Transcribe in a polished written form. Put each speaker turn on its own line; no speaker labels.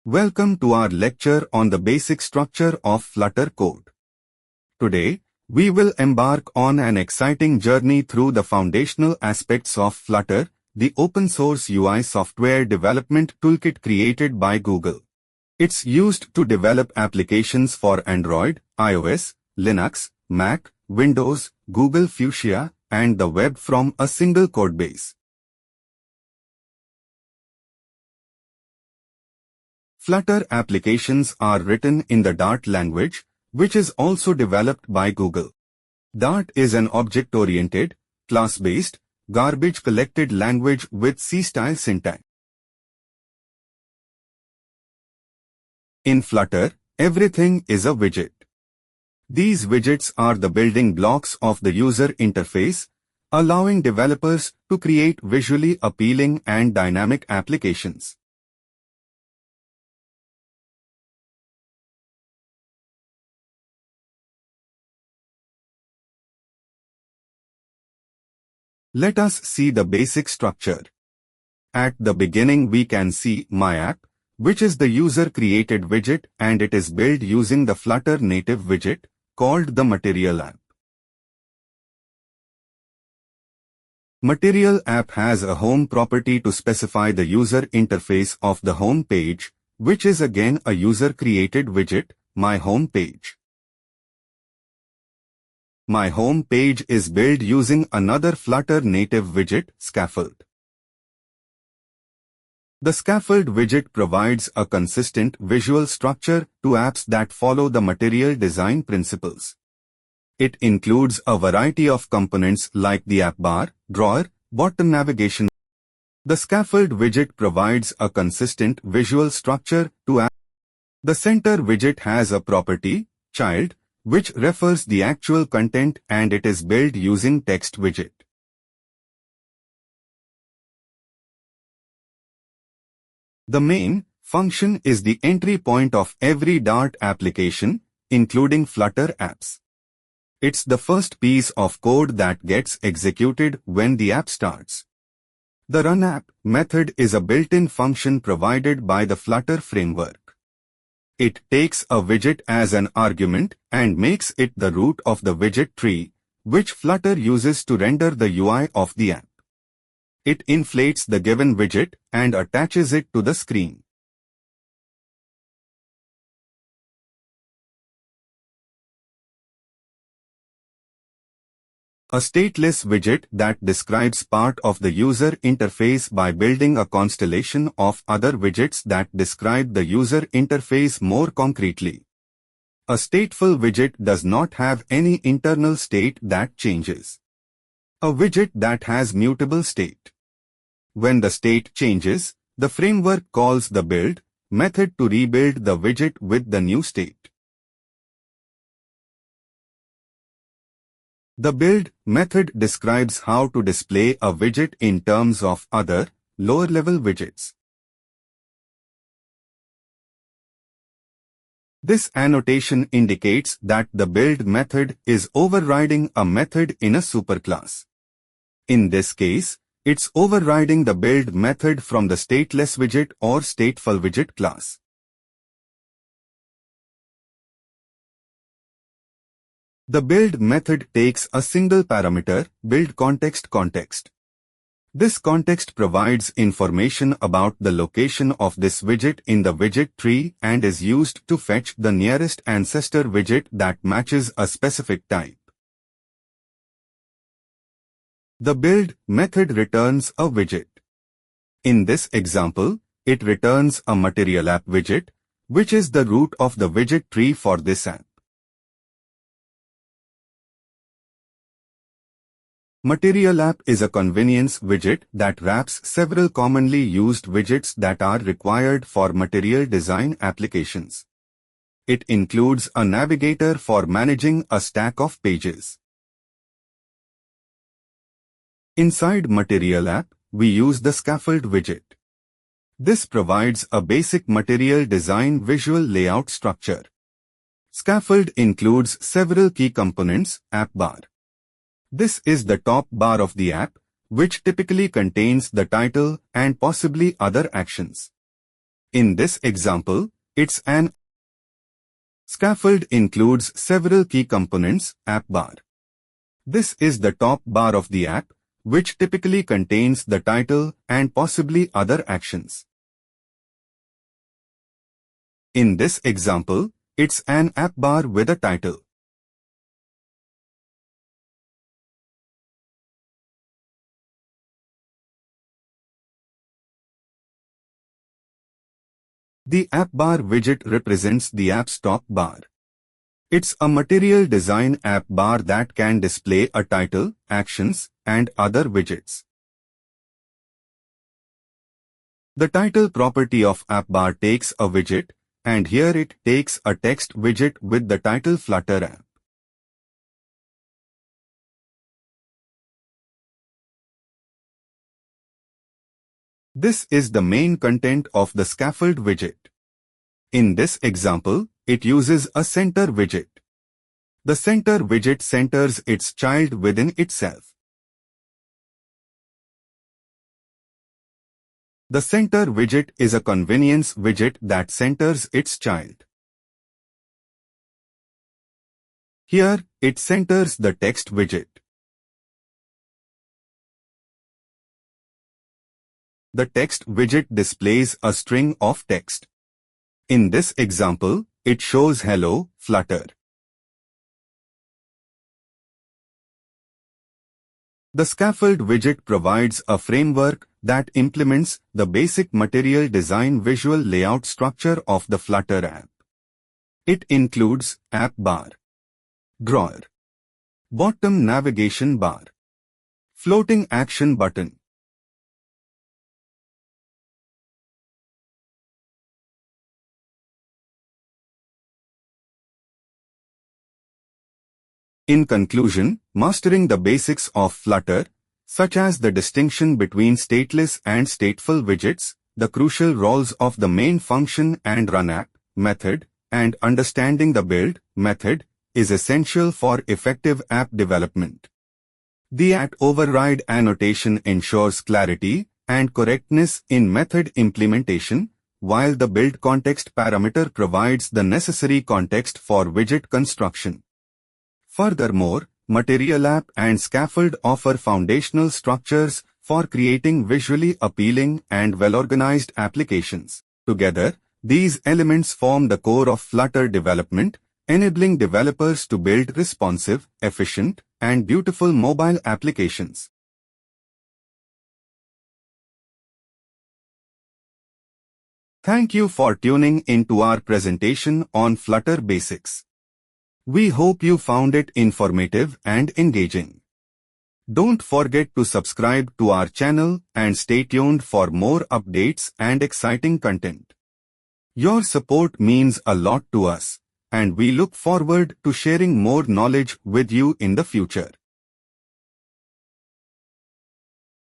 Welcome to our lecture on the basic structure of Flutter code. Today, we will embark on an exciting journey through the foundational aspects of Flutter, the open-source UI software development toolkit created by Google. It's used to develop applications for Android, iOS, Linux, Mac, Windows, Google Fuchsia, and the web from a single codebase. Flutter applications are written in the Dart language, which is also developed by Google. Dart is an object-oriented, class-based, garbage-collected language with C-style syntax. In Flutter, everything is a widget. These widgets are the building blocks of the user interface, allowing developers to create visually appealing and dynamic applications. Let us see the basic structure. At the beginning we can see My App, which is the user-created widget, and it is built using the Flutter native widget, called the MaterialApp. MaterialApp has a home property to specify the user interface of the home page, which is again a user-created widget, My Home Page. My Home Page is built using another Flutter native widget, Scaffold. The Scaffold widget provides a consistent visual structure to apps that follow the material design principles. It includes a variety of components like the app bar, drawer, bottom navigation. The Scaffold widget provides a consistent visual structure to apps. The Center widget has a property, Child, which refers the actual content, and it is built using Text widget. The main function is the entry point of every Dart application, including Flutter apps. It's the first piece of code that gets executed when the app starts. The runApp method is a built-in function provided by the Flutter framework. It takes a widget as an argument and makes it the root of the widget tree, which Flutter uses to render the UI of the app. It inflates the given widget and attaches it to the screen. A stateless widget that describes part of the user interface by building a constellation of other widgets that describe the user interface more concretely. A stateful widget does not have any internal state that changes. A widget that has mutable state. When the state changes, the framework calls the build method to rebuild the widget with the new state. The build method describes how to display a widget in terms of other, lower-level widgets. This annotation indicates that the build method is overriding a method in a superclass. In this case, it's overriding the build method from the stateless widget or stateful widget class. The build method takes a single parameter, BuildContext. This context provides information about the location of this widget in the widget tree and is used to fetch the nearest ancestor widget that matches a specific type. The build method returns a widget. In this example, it returns a MaterialApp widget, which is the root of the widget tree for this app. MaterialApp is a convenience widget that wraps several commonly used widgets that are required for material design applications. It includes a navigator for managing a stack of pages. Inside MaterialApp, we use the Scaffold widget. This provides a basic material design visual layout structure. Scaffold includes several key components: app bar, This is the top bar of the app, which typically contains the title and possibly other actions. In this example, it's an scaffold includes several key components, app bar. This is the top bar of the app, which typically contains the title and possibly other actions. In this example, it's an app bar with a title. The app bar widget represents the app's top bar. It's a material design app bar that can display a title, actions, and other widgets. The title property of app bar takes a widget, and here it takes a text widget with the title Flutter app. This is the main content of the scaffold widget. In this example, it uses a center widget. The center widget centers its child within itself. The center widget is a convenience widget that centers its child. Here, it centers the text widget. The text widget displays a string of text. In this example, it shows Hello, Flutter. The scaffold widget provides a framework that implements the basic material design visual layout structure of the Flutter app. It includes app bar, drawer, bottom navigation bar, floating action button. In conclusion, mastering the basics of Flutter, such as the distinction between stateless and stateful widgets, the crucial roles of the main function and runApp method, and understanding the build method, is essential for effective app development. The @override annotation ensures clarity and correctness in method implementation, while the BuildContext parameter provides the necessary context for widget construction. Furthermore, MaterialApp and Scaffold offer foundational structures for creating visually appealing and well-organized applications. Together, these elements form the core of Flutter development, enabling developers to build responsive, efficient, and beautiful mobile applications. Thank you for tuning into our presentation on Flutter Basics. We hope you found it informative and engaging. Don't forget to subscribe to our channel and stay tuned for more updates and exciting content. Your support means a lot to us, and we look forward to sharing more knowledge with you in the future.